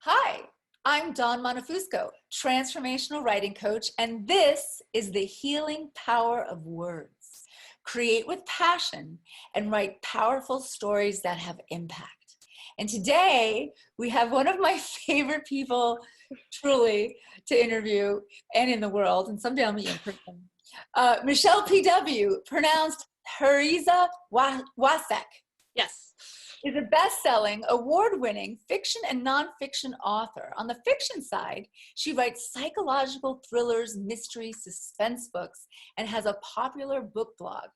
Hi, I'm Dawn Montefusco, Transformational Writing Coach, and this is the healing power of words. Create with passion and write powerful stories that have impact. And today we have one of my favorite people, truly, to interview and in the world, and someday I'll meet you in person. Michele P.W, pronounced Heriza Wasek. Yes. Is a best-selling, award-winning fiction and nonfiction author. On the fiction side, she writes psychological thrillers, mystery, suspense books, and has a popular book blog.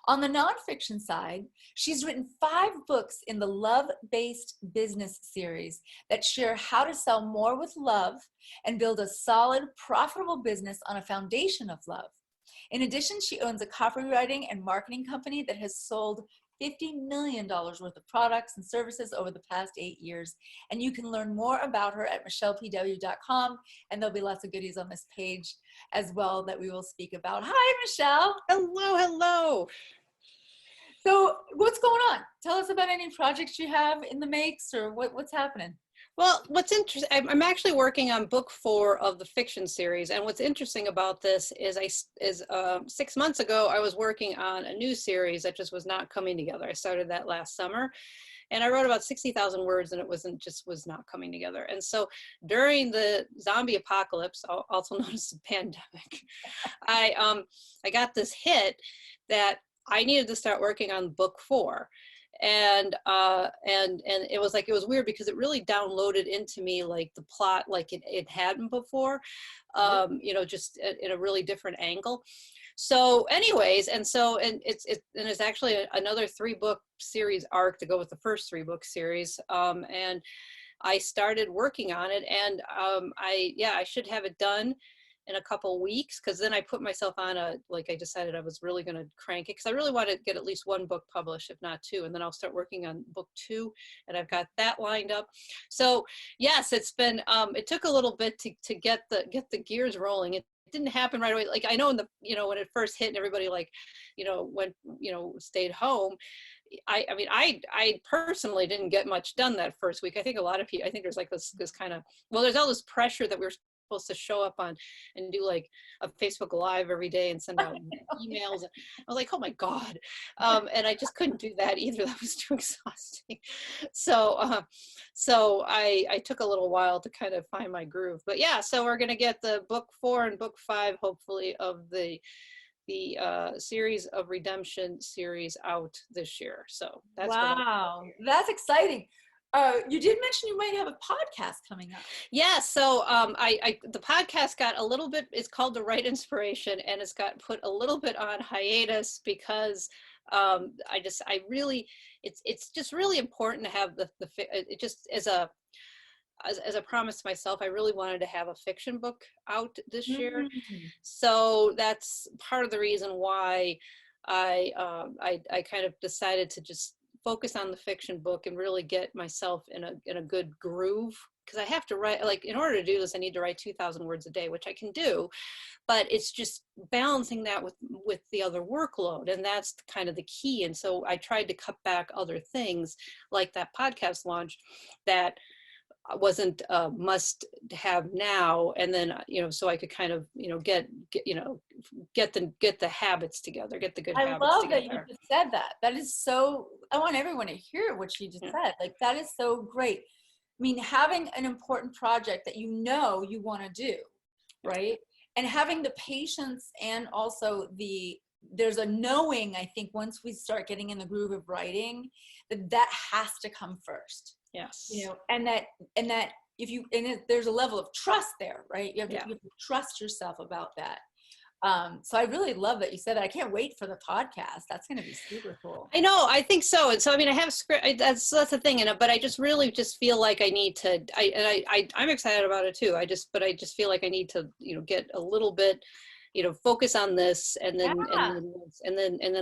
On the nonfiction side, she's written 5 books in the Love-Based Business series that share how to sell more with love and build a solid, profitable business on a foundation of love. In addition, she owns a copywriting and marketing company that has sold $50 million worth of products and services over the past 8 years. And you can learn more about her at michelepw.com. And there'll be lots of goodies on this page as well that we will speak about. Hi, Michele. Hello, hello. So what's going on? Tell us about any projects you have in the makes or what's happening. Well, what's interesting, I'm actually working on book 4 of the fiction series. And what's interesting about this is 6 months ago, I was working on a new series that just was not coming together. I started that last summer and I wrote about 60,000 words and it was not coming together. And so during the zombie apocalypse, also known as the pandemic, I got this hit that I needed to start working on book 4. And it was weird because it really downloaded into me like the plot like it hadn't before, just in a really different angle. So anyways, and it's actually another 3-book series arc to go with the first 3-book series. And I started working on it, and I should have it done in a couple weeks, because then I put myself on I decided I was really going to crank it because I really want to get at least 1 book published, if not 2, and then I'll start working on book 2, and I've got that lined up. So yes, it's been it took a little bit to get the gears rolling. It didn't happen right away. Like I know when it first hit and everybody stayed home. I personally didn't get much done that first week. I think a lot of people, I think there's like this kind of, there's all this pressure that we're supposed to show up on and do like a Facebook Live every day and send out emails. And I was like, oh my God. And I just couldn't do that either. That was too exhausting. So I took a little while to kind of find my groove, but yeah, so we're going to get the book 4 and book 5, hopefully, of the series of Redemption series out this year. So that's wow, that's exciting. You did mention you might have a podcast coming up. Yeah, so the podcast got a little bit, it's called The Right Inspiration, and it's got put a little bit on hiatus because it's just really important to have it just as a promise to myself. I really wanted to have a fiction book out this year. So that's part of the reason why I kind of decided to just focus on the fiction book and really get myself in a good groove, because I have to write, like, in order to do this I need to write 2,000 words a day, which I can do, but it's just balancing that with the other workload, and that's kind of the key. And so I tried to cut back other things like that podcast launch that wasn't a must have now, and then so I could kind of get the habits together, get the good habits together. I love that you just said that. That is so, I want everyone to hear what you just said. Like, that is so great. I mean, having an important project that you want to do, right? And having the patience, and also there's a knowing, I think, once we start getting in the groove of writing, that has to come first. Yes. And that there's a level of trust there, right? You have to trust yourself about that. So I really love that you said that. I can't wait for the podcast. That's going to be super cool. I know. I think so. And so, I mean, I have script. That's the thing. But I just really just feel like I need to. I'm excited about it too. I just feel like I need to, get a little bit, focus on this, and then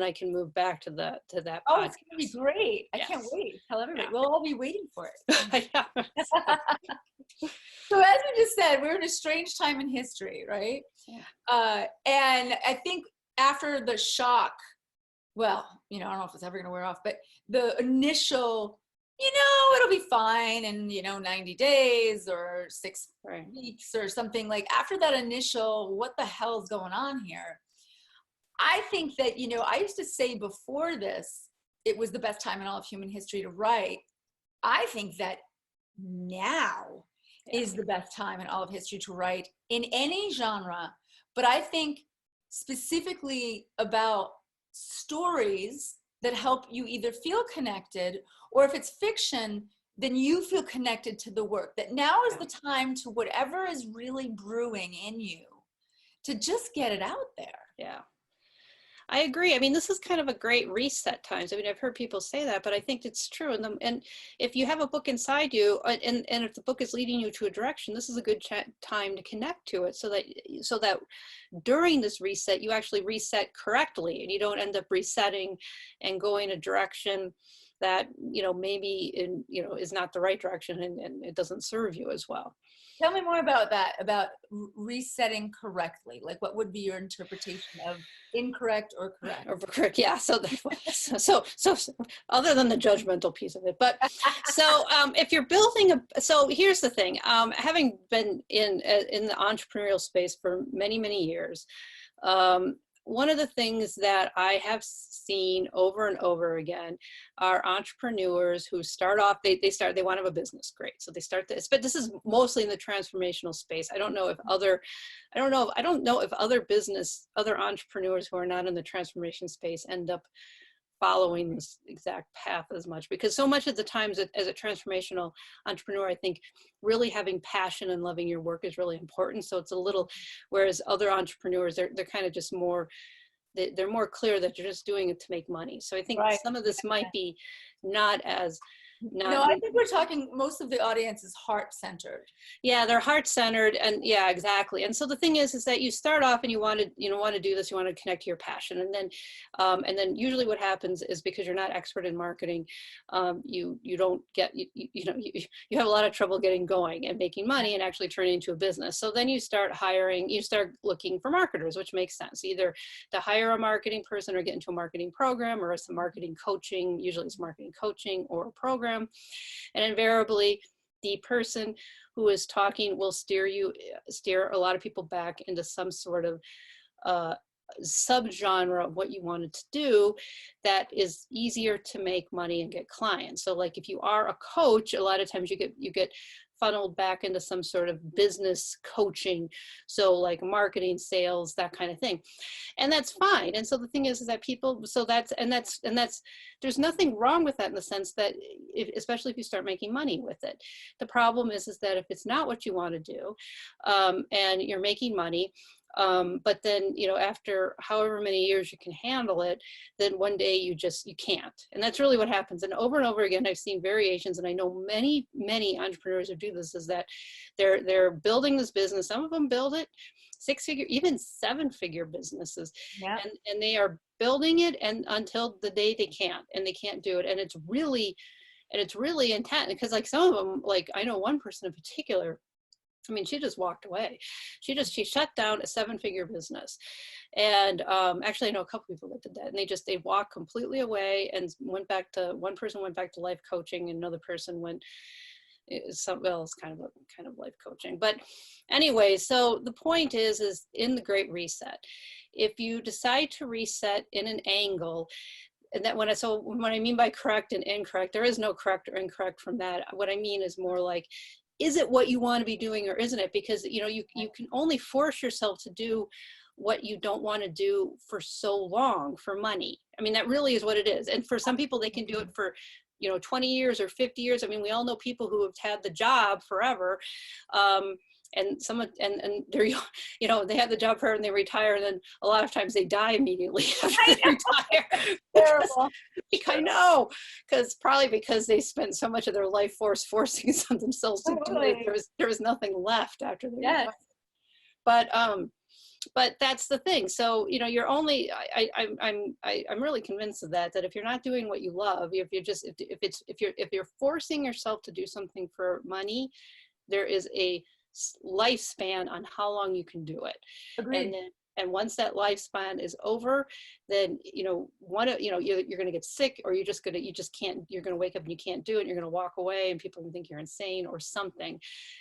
I can move back to that. Oh, podcast. It's gonna be great! I can't wait. Tell everybody. We'll all be waiting for it. So as we just said, we're in a strange time in history, right? Yeah. And I think after the shock, well, I don't know if it's ever going to wear off, but the initial it'll be fine in, 90 days or 6 Right. weeks or something, like after that initial, what the hell is going on here? I think that, I used to say before this, it was the best time in all of human history to write. I think that now Yeah. is the best time in all of history to write in any genre. But I think specifically about stories that help you either feel connected, or if it's fiction, then you feel connected to the work. That now is the time to, whatever is really brewing in you, to just get it out there. Yeah. I agree. I mean, this is kind of a great reset times. I mean, I've heard people say that, but I think it's true. And if you have a book inside you, and if the book is leading you to a direction, this is a good time to connect to it, so that during this reset, you actually reset correctly, and you don't end up resetting and going a direction that, maybe is not the right direction, and it doesn't serve you as well. Tell me more about that, about resetting correctly. Like, what would be your interpretation of incorrect or correct? Or correct, yeah. So other than the judgmental piece of it, but so if you're building so here's the thing. Having been in the entrepreneurial space for many years, one of the things that I have seen over and over again are entrepreneurs who start off, they want to have a business. Great. So they start this, but this is mostly in the transformational space. I don't know if other entrepreneurs who are not in the transformation space end up following this exact path as much, because so much of the times as a transformational entrepreneur, I think really having passion and loving your work is really important. So it's a little, whereas other entrepreneurs, they're kind of just more, they're more clear that you're just doing it to make money. So I think some of this might be not as No, I think we're talking, most of the audience is heart-centered. Yeah, they're heart-centered, and yeah, exactly. And so the thing is that you start off and you want to do this, you want to connect to your passion, and then usually what happens is, because you're not expert in marketing, you don't get you have a lot of trouble getting going and making money and actually turning into a business. So then you start looking for marketers, which makes sense, either to hire a marketing person or get into a marketing program, or some marketing coaching. Usually it's marketing coaching or a program. And invariably, the person who is talking will steer a lot of people back into some sort of subgenre of what you wanted to do that is easier to make money and get clients. So like if you are a coach, a lot of times you get funneled back into some sort of business coaching, so like marketing, sales, that kind of thing, and that's fine. And so the thing is that people, so that's there's nothing wrong with that, in the sense that especially if you start making money with it. The problem is that if it's not what you want to do, and you're making money, but then, after however many years you can handle it, then one day you can't. And that's really what happens. And over again, I've seen variations, and I know many entrepreneurs who do this, is that they're building this business. Some of them build it 6-figure, even 7-figure businesses. Yeah. And they are building it, and until the day they can't do it. And it's really intense, because like some of them, like I know one person in particular, I mean, she just walked away. She shut down a 7-figure business. And actually, I know a couple people that did that, and they walked completely away and one person went back to life coaching, and another person went it's kind of life coaching. But anyway, so the point is in the Great Reset, if you decide to reset in an angle, and that when I mean by correct and incorrect, there is no correct or incorrect from that. What I mean is more like, is it what you want to be doing, or isn't it? Because you can only force yourself to do what you don't want to do for so long for money. I mean, that really is what it is. And for some people, they can do it for 20 years or 50 years. I mean, we all know people who have had the job forever, and they're they have the job forever and they retire, and then a lot of times they die immediately after they retire. Terrible. I know, probably because they spent so much of their life forcing themselves to do it. There was nothing left after they retired. But that's the thing. So you're only. I'm really convinced of that if you're not doing what you love, if you're forcing yourself to do something for money, there is a lifespan on how long you can do it. Agreed. And then And once that lifespan is over, then, you're going to get sick, or you just can't, you're going to wake up and you can't do it. You're going to walk away and people will think you're insane or something.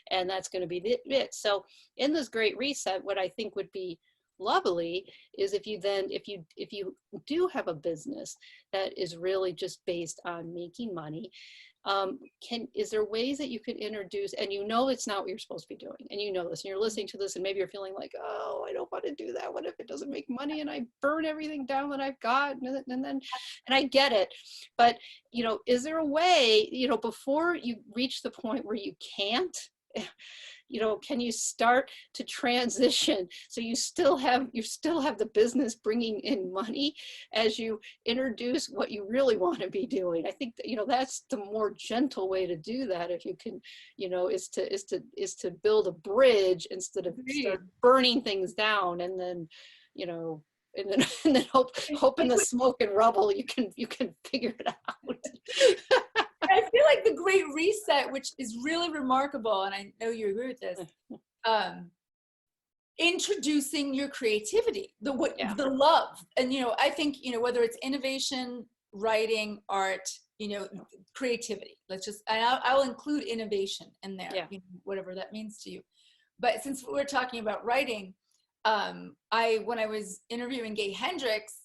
And that's going to be it. So in this great reset, what I think would be lovely is if you do have a business that is really just based on making money, is there ways that you could introduce, and it's not what you're supposed to be doing, and this, and you're listening to this, and maybe you're feeling like, oh, I don't want to do that. What if it doesn't make money and I burn everything down that I've got? And I get it, but is there a way, before you reach the point where you can't, can you start to transition so you still have the business bringing in money as you introduce what you really want to be doing? I think that, that's the more gentle way to do that. If you can, is to build a bridge instead of start burning things down, and then, and then hope in the smoke and rubble you can figure it out. I feel like the Great Reset, which is really remarkable, and I know you agree with this, introducing your creativity, the love. And, I think, whether it's innovation, writing, art, creativity, I'll include innovation in there, whatever that means to you. But since we're talking about writing, when I was interviewing Gay Hendricks,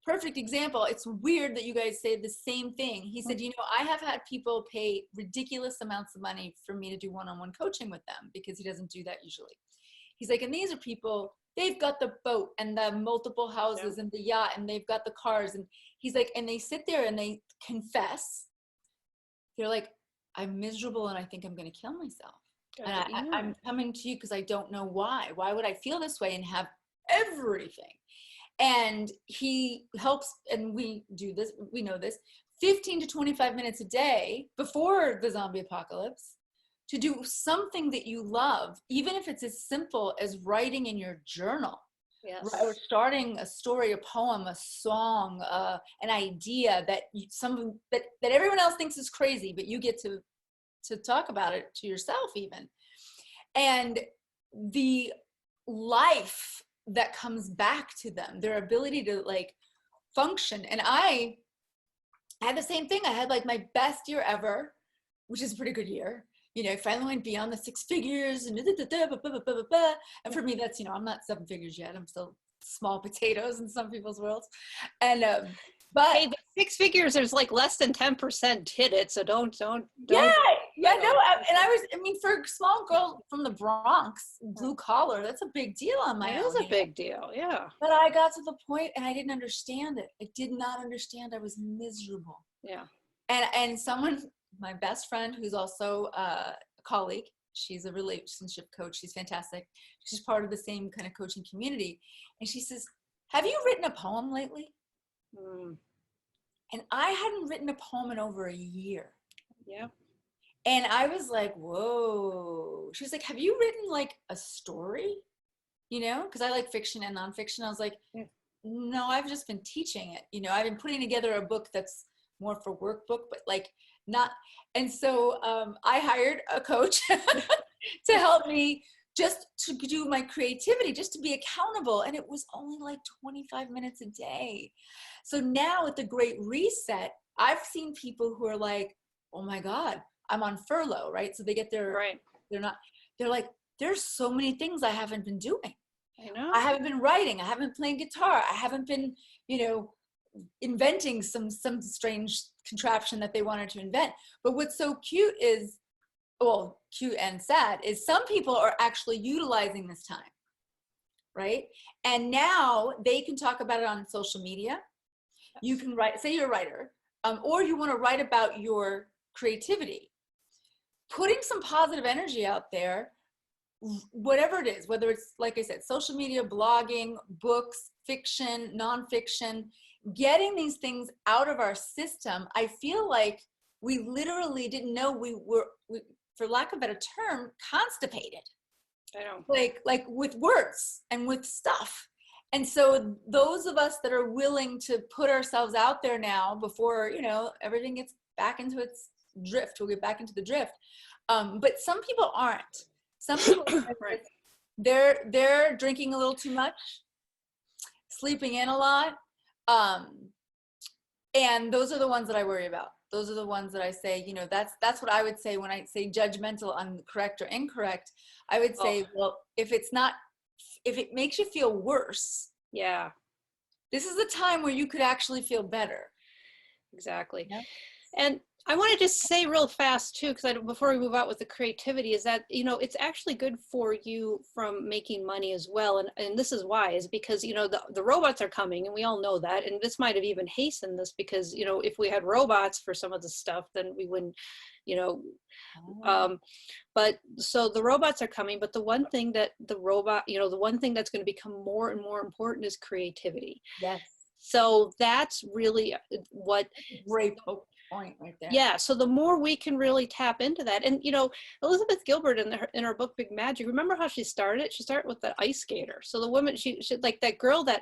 perfect example. It's weird that you guys say the same thing. He said, I have had people pay ridiculous amounts of money for me to do one-on-one coaching with them, because he doesn't do that usually. He's like, and these are people, they've got the boat and the multiple houses and the yacht, and they've got the cars. And he's like, and they sit there and they confess. They're like, I'm miserable and I think I'm going to kill myself. And I'm coming to you because I don't know why. Why would I feel this way and have everything? And he helps, and we do this, we know this, 15 to 25 minutes a day before the zombie apocalypse, to do something that you love, even if it's as simple as writing in your journal. Yes. Or starting a story, a poem, a song, an idea that that everyone else thinks is crazy, but you get to talk about it to yourself even. And the life that comes back to them, their ability to function. And I had the same thing. I had my best year ever, which is a pretty good year. I finally went beyond the 6 figures, and for me, that's, I'm not 7 figures yet. I'm still small potatoes in some people's worlds. And but hey, the 6 figures, there's less than 10% hit it, so don't. No. And I mean, for a small girl from the Bronx, blue collar, that's a big deal on my own. It is a big deal, yeah. But I got to the point, and I didn't understand it. I did not understand. I was miserable. Yeah. And someone, my best friend, who's also a colleague, she's a relationship coach. She's fantastic. She's part of the same kind of coaching community. And she says, have you written a poem lately? And I hadn't written a poem in over a year. Yeah. And I was like, whoa. She was like, have you written a story? Because I like fiction and nonfiction. I was like, no, I've just been teaching it. I've been putting together a book that's more for workbook, but not. And so I hired a coach to help me just to do my creativity, just to be accountable. And it was only 25 minutes a day. So now with the Great Reset, I've seen people who are like, oh my God, I'm on furlough, right? So they get their, they're like, there's so many things I haven't been doing. I know. I haven't been writing. I haven't been playing guitar. I haven't been, inventing some strange contraption that they wanted to invent. But what's so cute is, well, cute and sad, is some people are actually utilizing this time, right? And now they can talk about it on social media. You can write, say you're a writer, or you want to write about your creativity. Putting some positive energy out there, whatever it is, whether it's, like I said, social media, blogging, books, fiction, nonfiction, getting these things out of our system. I feel like we literally didn't know we were, for lack of a better term, constipated. I know. Like with words and with stuff. And so those of us that are willing to put ourselves out there now before, everything gets back into its drift, we'll get back into the drift. But some people aren't. Some people, they're drinking a little too much. sleeping in a lot. And those are the ones that I worry about. Those are the ones that I say, you know, that's what I would say when I say judgmental on correct or incorrect. I would Oh, say, well, if it makes you feel worse, yeah, this is a time where you could actually feel better. exactly. Yeah. And I want to just say real fast too, because before we move out with the creativity, is that, you know, it's actually good for you from making money as well. And this is why, is because, you know, the robots are coming, and we all know that. And this might have even hastened this because, you know, if we had robots for some of the stuff, then we wouldn't, you know, Oh, um, but so the robots are coming, but the one thing that the robot, you know, the one thing that's going to become more and more important is creativity. yes. So that's really what, Great point right there. yeah, so the more we can really tap into that. And you know, Elizabeth Gilbert in her book Big Magic, remember how she started? She started with the ice skater. So the woman, she like that girl that,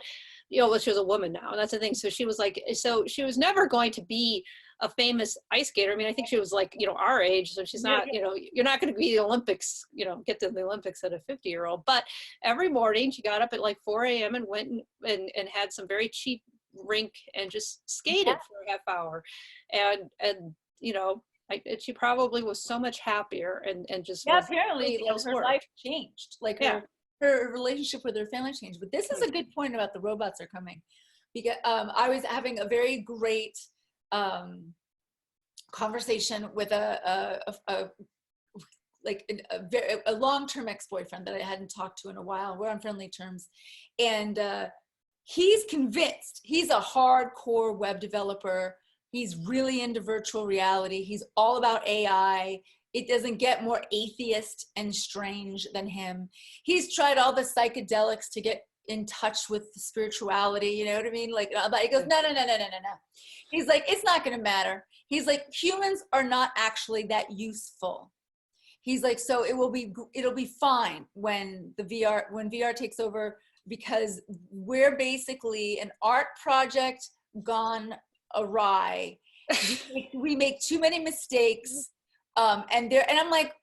you know, well, she was a woman now, and that's the thing. So she was like, so she was never going to be a famous ice skater. I mean, I think she was like, you know, our age, so she's Yeah, not, you know, you're not going to be the Olympics, you know, get to the Olympics at a 50-year-old. But every morning she got up at like 4 a.m. and went and had some very cheap rink and just yeah, skated for a half hour. And you know, she probably was so much happier and just yeah. was Apparently, crazy like her elsewhere. life changed. Like Yeah. her relationship with her family changed. But this is a good point about the robots are coming, because I was having a very great um, conversation with a like a long-term ex-boyfriend that I hadn't talked to in a while. We're on friendly terms, and he's convinced. He's a hardcore web developer. He's really into virtual reality. He's all about AI. It doesn't get more atheist and strange than him. He's tried all the psychedelics to get in touch with spirituality. You know what I mean? Like he goes, no, no, no, no, no, no, no. He's like, it's not going to matter. He's like, humans are not actually that useful. He's like, so it'll be fine when VR takes over, because we're basically an art project gone awry. We make too many mistakes, and I'm like,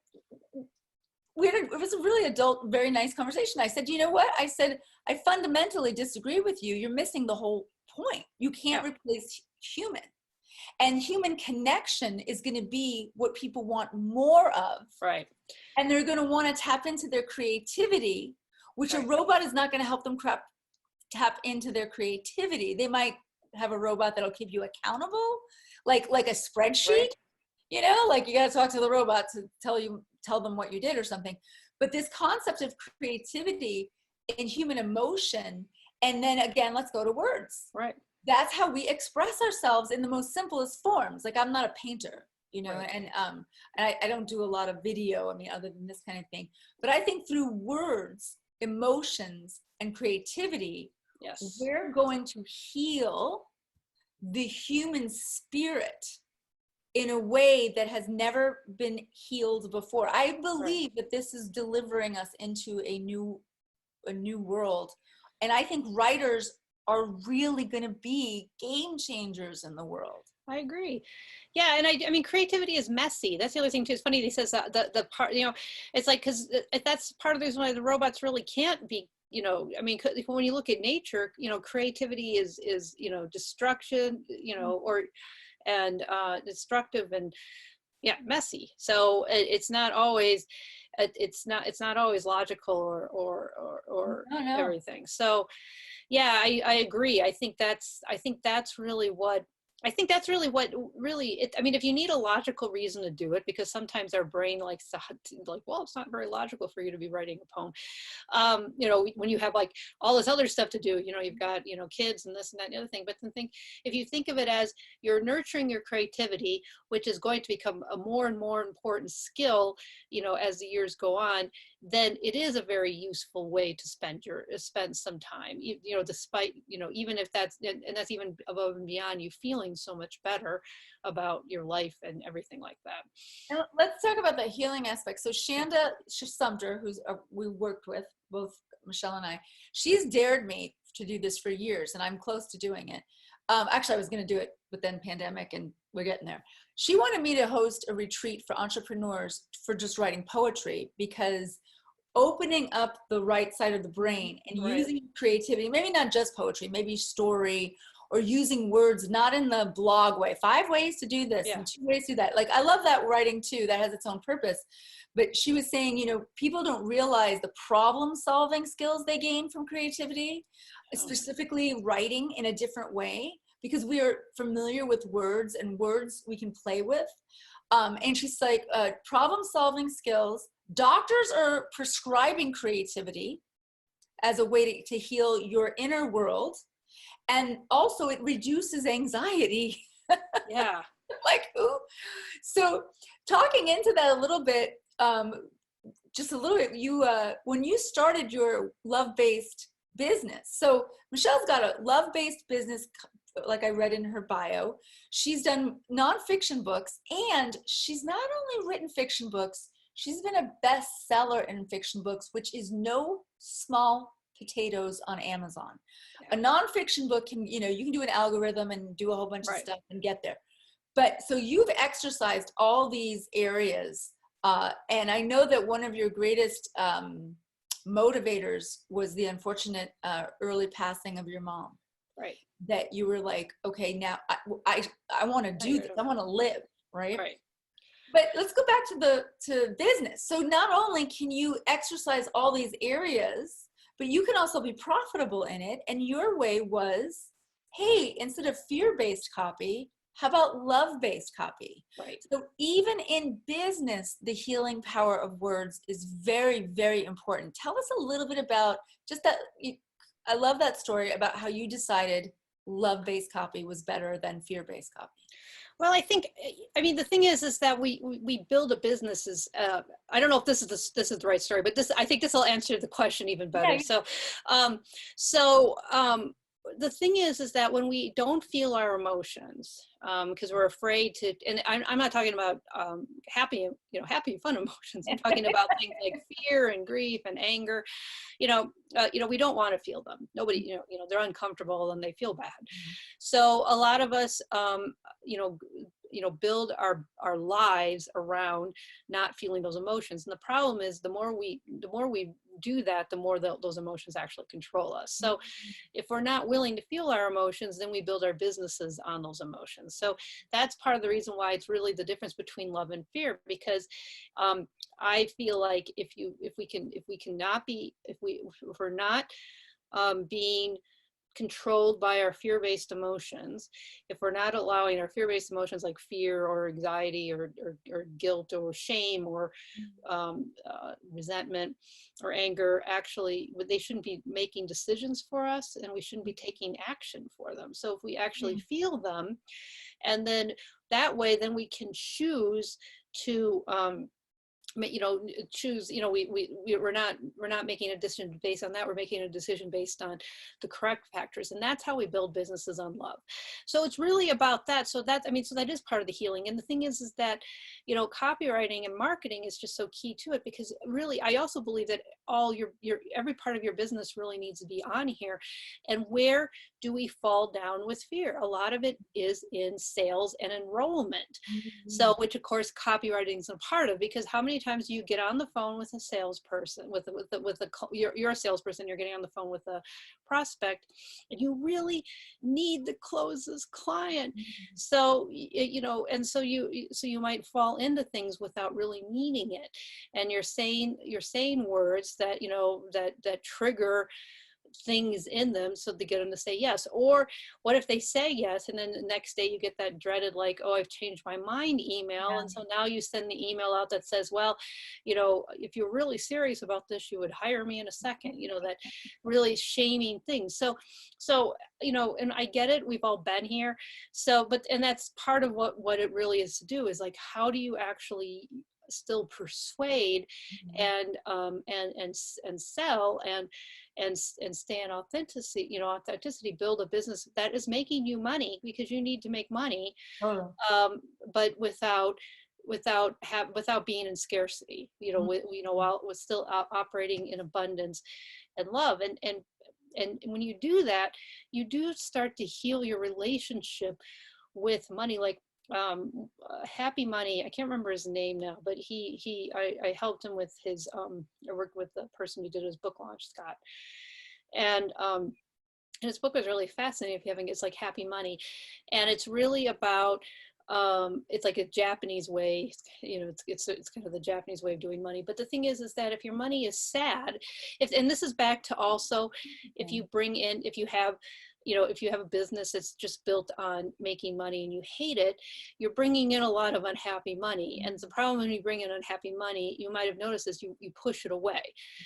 it was a really adult, very nice conversation. I said, you know what? I said, I fundamentally disagree with you. You're missing the whole point. You can't Yeah. replace human. And human connection is going to be what people want more of. Right. And they're going to want to tap into their creativity, which a Right. robot is not going to help them tap into their creativity. They might have a robot that'll keep you accountable, like a spreadsheet, Right. you know, like you got to talk to the robot to tell them what you did or something. But this concept of creativity in human emotion, and then again, let's go to words. Right. That's how we express ourselves in the most simplest forms. Like, I'm not a painter, you know, Right. and I don't do a lot of video, I mean, other than this kind of thing. But I think through words, emotions, and creativity, Yes. we're going to heal the human spirit in a way that has never been healed before. I Right. believe that this is delivering us into a new world. And I think writers are really going to be game changers in the world. I agree. Yeah, and I mean, creativity is messy. That's the other thing too. It's funny he says that the part, you know, it's like, because that's part of the reason why the robots really can't be. You know, I mean, when you look at nature, you know, creativity is you know, destruction, you know, or and destructive and, yeah, messy. So it's not always it's not always logical or No, no. everything. So yeah, I agree. I think that's really what really it, I mean, if you need a logical reason to do it, because sometimes our brain likes to like, well, it's not very logical for you to be writing a poem. You know, when you have like all this other stuff to do, you know, you've got, you know, kids and this and that and the other thing. But then if you think of it as you're nurturing your creativity, which is going to become a more and more important skill, you know, as the years go on, then it is a very useful way to spend some time, you know, despite, you know, even if that's, and that's even above and beyond you feeling so much better about your life and everything like that. And let's talk about the healing aspect. So Shanda Sumter, who's we worked with, both Michelle and I, she's dared me to do this for years, and I'm close to doing it. Actually, I was going to do it, but then pandemic, and we're getting there. She wanted me to host a retreat for entrepreneurs for just writing poetry, because opening up the right side of the brain and Right. using creativity, maybe not just poetry, maybe story, or using words not in the blog way, 5 ways to do this Yeah. and 2 ways to do that. Like, I love that writing too, that has its own purpose. But she was saying, you know, people don't realize the problem solving skills they gain from creativity, Oh, specifically writing in a different way, because we are familiar with words and words we can play with. And she's like, problem solving skills. Doctors are prescribing creativity as a way to heal your inner world. And also it reduces anxiety. yeah. Like, ooh. So talking into that a little bit, just a little bit, you when you started your love-based business. So Michelle's got a love-based business, like I read in her bio. She's done nonfiction books, and she's not only written fiction books, she's been a bestseller in fiction books, which is no small potatoes on Amazon. A Yeah. nonfiction book can, you know, you can do an algorithm and do a whole bunch of Right. stuff and get there. But so you've exercised all these areas. And I know that one of your greatest motivators was the unfortunate early passing of your mom. Right. That you were like, okay, now I want to do this. I want to live, right? Right. But let's go back to business. So not only can you exercise all these areas, but you can also be profitable in it. And your way was, hey, instead of fear-based copy, how about love-based copy? Right. So even in business, the healing power of words is very, very important. Tell us a little bit about just that. I love that story about how you decided love-based copy was better than fear-based copy. Well, I think, I mean, the thing is that we build a business is, I don't know if this is the right story, but I think this will answer the question even better. Yeah. Um, so, the thing is that when we don't feel our emotions, because we're afraid to, and I'm not talking about happy, happy and fun emotions. I'm talking about things like fear and grief and anger. We don't want to feel them. Nobody, they're uncomfortable and they feel bad. So a lot of us, build our lives around not feeling those emotions. And the problem is the more we do that, the more those emotions actually control us. So if we're not willing to feel our emotions, then we build our businesses on those emotions. So that's part of the reason why it's really the difference between love and fear, because I feel like if we're not being controlled by our fear-based emotions, if we're not allowing our fear-based emotions like fear or anxiety or guilt or shame or resentment or anger, actually they shouldn't be making decisions for us, and we shouldn't be taking action for them. So if we actually feel them, and then that way then we can choose to choose, we're not making a decision based on that. We're making a decision based on the correct factors. And that's how we build businesses on love. So it's really about that. So that is part of the healing. And the thing is that, copywriting and marketing is just so key to it, because really, I also believe that all your every part of your business really needs to be on here. And where do we fall down with fear? A lot of it is in sales and enrollment. So, which of course copywriting is a part of, because how many times do you get on the phone with a salesperson, you're a salesperson, you're getting on the phone with a prospect, and you really need to close this client. So, and so you might fall into things without really meaning it, and you're saying words that that trigger things in them, so they get them to say yes. Or what if they say yes, and then the next day you get that dreaded, like, oh, I've changed my mind email. And so now you send the email out that says, well, if you're really serious about this, you would hire me in a second. That really shaming things. So and I get it, we've all been here. So and that's part of what it really is to do, is like, how do you actually still persuade and sell and stay in authenticity, build a business that is making you money, because you need to make money, but without being in scarcity, while we're still operating in abundance and love. And when you do that, you do start to heal your relationship with money. Like Happy Money. I can't remember his name now, but I helped him with his, I worked with the person who did his book launch, Scott. And his book was really fascinating. If you haven't, it's like Happy Money. And it's really about, it's like a Japanese way, you know, it's kind of the Japanese way of doing money. But the thing is that if your money is sad, and this is back to also, if you bring in, if you have, you know, if you have a business that's just built on making money and you hate it, you're bringing in a lot of unhappy money. And the problem when you bring in unhappy money, you might have noticed is you push it away.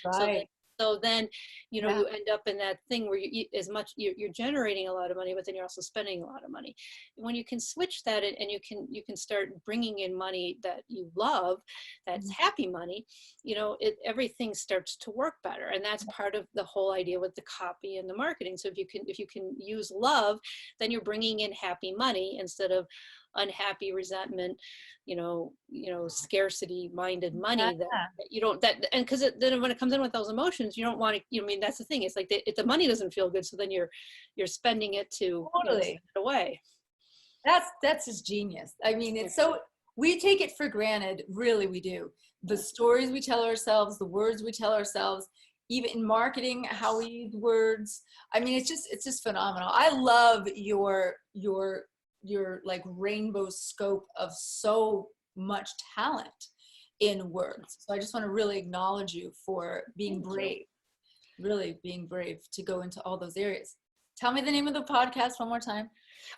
Right. So then, you know, Yeah. you end up in that thing where you're generating a lot of money, but then you're also spending a lot of money. When you can switch that and you can start bringing in money that you love, that's happy money, you know, everything starts to work better. And that's part of the whole idea with the copy and the marketing. So if you can use love, then you're bringing in happy money instead of unhappy, resentment, scarcity minded money that you don't, and because then when it comes in with those emotions, you don't want to, I mean, that's the thing. It's like if the money doesn't feel good, so then you're spending it to Totally. send it away. That's just genius. I mean, it's so, we take it for granted, really we do. The stories we tell ourselves, the words we tell ourselves, even in marketing, how we use words. I mean, it's just phenomenal. I love your like rainbow scope of so much talent in words. So I just want to really acknowledge you for being brave, really being brave to go into all those areas. Tell me the name of the podcast one more time.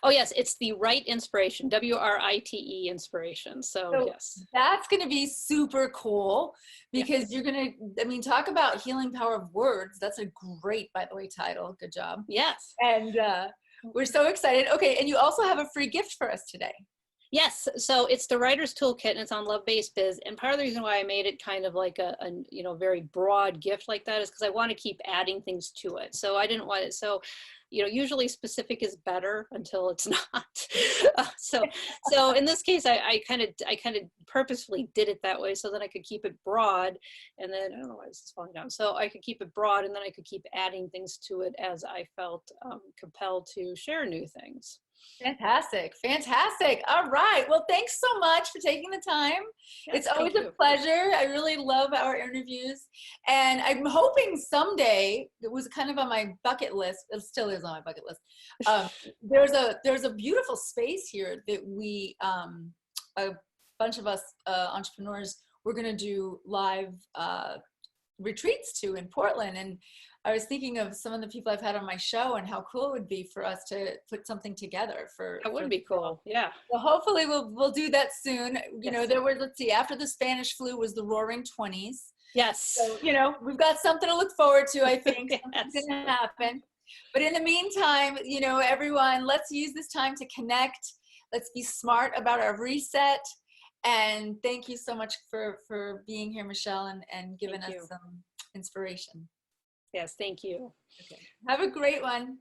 Oh yes, it's the Write Inspiration, WRITE Inspiration. So yes. That's going to be super cool because you're going to, I mean, talk about healing power of words. That's a great, by the way, title. Good job. Yes. And we're so excited. Okay. And you also have a free gift for us today. Yes, so it's the Writer's Toolkit and it's on Love-Based Biz. And part of the reason why I made it kind of like a very broad gift like that is because I want to keep adding things to it. So I didn't want it. So, usually specific is better until it's not. So in this case, I kind of purposefully did it that way so that I could keep it broad. And then, I don't know why this is falling down. So I could keep it broad and then I could keep adding things to it as I felt compelled to share new things. Fantastic. Fantastic. All right. Well, thanks so much for taking the time. Yes, it's always a pleasure. I really love our interviews. And I'm hoping someday, it was kind of on my bucket list. It still is on my bucket list. There's a beautiful space here that we, a bunch of us entrepreneurs, we're going to do live retreats to in Portland. And I was thinking of some of the people I've had on my show and how cool it would be for us to put something together for. That would be cool. Yeah. So hopefully we'll do that soon. There were, let's see, after the Spanish flu was the Roaring 20s. Yes. So, we've got something to look forward to, I think. Something's going to happen. But in the meantime, everyone, let's use this time to connect. Let's be smart about our reset. And thank you so much for being here, Michele, and giving us some inspiration. Yes, thank you. Okay. Have a great one.